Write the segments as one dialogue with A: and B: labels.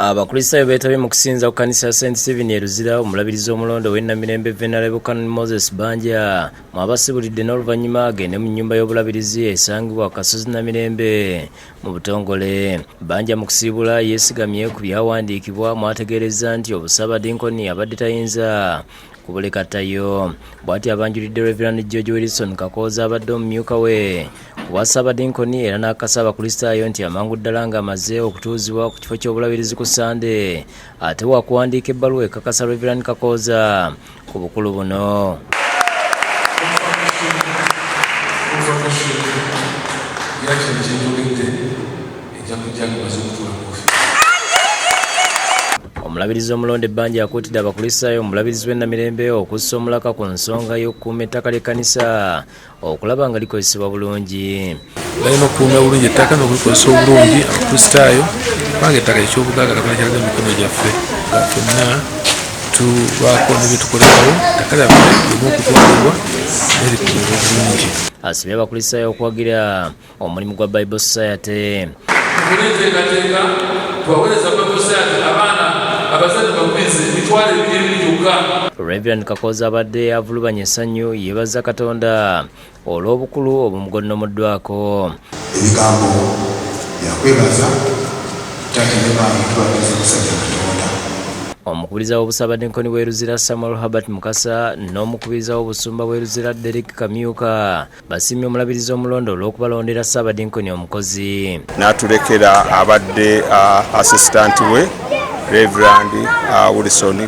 A: Abakristaayo beetabye mu kusinza ku kkanisa ya St. Stephen e Luzira omulabirizi omulonde w'e Namirembe VEN Canon Moses Banja mwabasibulidde n'oluvannyuma agende mu nnyumba y'obulabirizi esangibwa ku kasozi Namirembe mu butongole. Banja mu kusiibula yeesigamye ku byawandiikibwa mwategeereza nti ssaabadinkoni abadde tayinza kubulekatayo. Bw'ati abanjulidde Reverend Wilson Kakooza abadde omumyuka we wa ssaabadinkoni era n'akasa abakristaayo nti amangu ddala ng'amaze okutuuzibwa ku kifo ky'obulabirizi ku Sande ate wakuwandiika ebbaluwa ekakasa Reverend Kakooza ku bukulu buno. Omulabirizi omulonde Banja akuutidde abakristaayo omulabirizi w'e Namirembe okussa omulaka ku nsonga y'okukuuma ettaka ly'ekkanisa okulaba nga likozesebwa bulungi.
B: Balina okukuuma bulungi ettaka n'okulikozesa obulungi abakristaayo kubanga ettaka eky'obugagga Katonda kyalaga mu mikono gyaffe ffenna tubaako ne bye tukolerawo ettaka lyaffe limu okutwalibwa n'erikolebwa bulungi.
A: Asibye abakristaayo okuwagira omulimu gwa Bible Society. Reverend Kakooza abadde avulubanya Ssanyu yeebaza Katonda olw'obukulu obumugonnomuddwako.
C: Ebigambo byakwebaza tate ne baami tubageza kusajja Katonda.
A: Omukubiriza w'obussaabadinkoni bw'e Luzira Samuel Habert Mukasa n'omukubiriza w'obusumba bw'e Luzira Kamyuka basiimye omulabirizi omulonde olw'okubalondera ssaabadinkoni omukozi.
D: N'atulekera abadde assistant we Reverend Wilson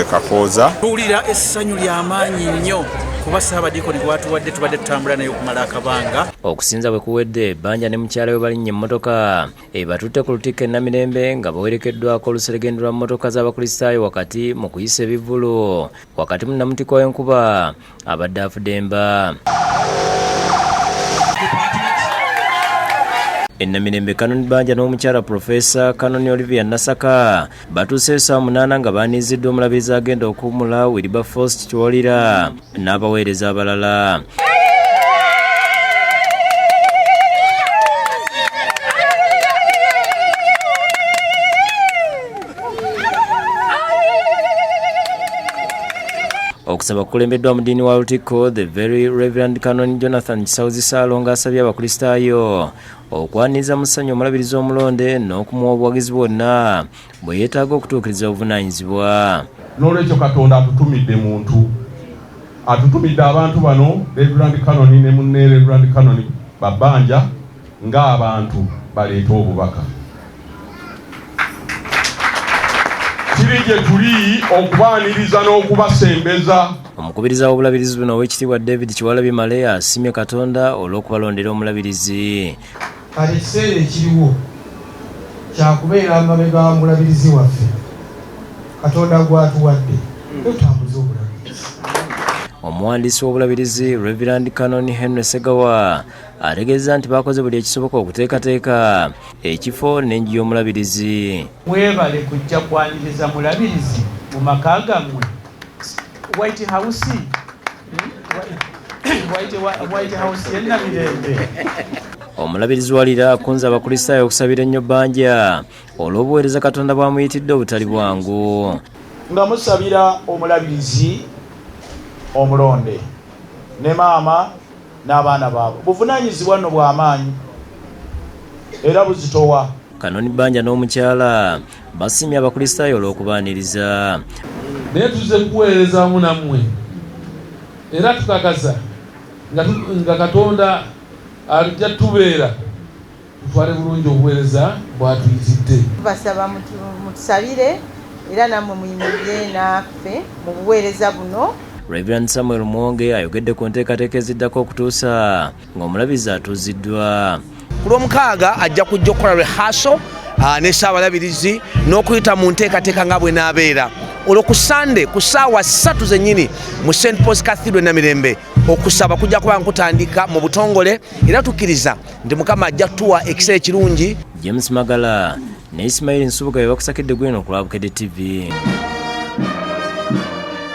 D: Kakooza.
E: Tuwulira essanyu ly'amaanyi nnyo kuba ssaabadinkoni gwatuwadde tubadde tutambula naye okumala akabanga.
A: Okusinza bwe kuwedde Banja ne mukyala we balinnya emmotoka batutte ku lutikko e Namirembe nga bawerekeddwako oluseregende lwa mmotoka z'abakristaayo wakati mu kuyisa ebivvulu wakati mu namutiko w'enkuba abadde afudde emba. E Namirembe Can.Banja n'omukyala Professor Canon Nasaka batuuse essaawa 8 nga baaniiziddwa omulabirizi agenda okuwummula Wilberforce Kiwolera n'abaweereza abalala. Okusaba kulembeddwa mu ddiini wa Lutikko the very Reverend Canon Jonathan Kisawuzi Saalo ng'asabye abakristaayo okwaniriza mu ssanyu omulabirizi omulonde n'okumuwa obuwagizi bwonna bwe yeetaaga okutuukiriza obuvunaanyizibwa.
F: N'olwekyo Katonda atutumidde muntu, atutumidde abantu bano Reverend Canon ne munne Reverend Canon Banja ng'abantu baleeta obubaka. Kiri gye tuli okubaaniriza n'okubasembeza.
A: Omukubiriza w'obulabirizi buno ow'ekitiibwa David Kiwalabye Male asiimye Katonda olw'okubalondera omulabirizi.
G: Kale ekiseera ekiriwo kyakubeera amabega omulabirizi waffe Katonda gw'atuwadde tutambuze obulabirizi.
A: Omuwandiisi w'obulabirizi Reverend Canon Henry Segawa ategeeza nti bakoze buli ekisoboka okuteekateeka ekifo n'enju y'omulabirizi.
H: Mwebale kujja kwaniriza mulabirizi mu maka gammwe. White House y'e Namirembe.
A: Omulabirizi walira akunze abakristaayo okusabira ennyo Banja olw'obuweereza Katonda bwamuyitidde obutali bwangu.
G: Nga musabira omulabirizi omulonde ne maama n'abaana baabwe. Buvunaanyizibwa nno bw'amaanyi era buzitowa.
A: Can.Banja n'omukyala basiimye abakristaayo olw'okubaaniriza.
B: Naye tuze kuweereza wamu nammwe era tukakasa nga Katonda ajja tubeera tutwale bulungi obuweereza bw'atuyitidde.
I: Basaba mutusabire era nammwe muyimirire naffe mu buweereza buno.
A: Reverend Samuel Mwonge ayogedde ku nteekateeka eziddako okutuusa ng'omulabirizi atuuziddwa.
E: Ku Lwomukaaga ajja kujja okukola rehearsal ne ssaabalabizi n'okuyita mu nteekateeka nga bwe n'abeera. Olwo ku Sande ku ssaawa 3 zennyini mu St. Paul's Cathedral Namirembe okusaba kujja kuba nkutandika mu butongole era tukkiriza nti Mukama ajja kutuwa ekiseera ekirungi.
A: James Magala ne Ismail Nsubuga bakusakidde gwino ku Bukedde TV.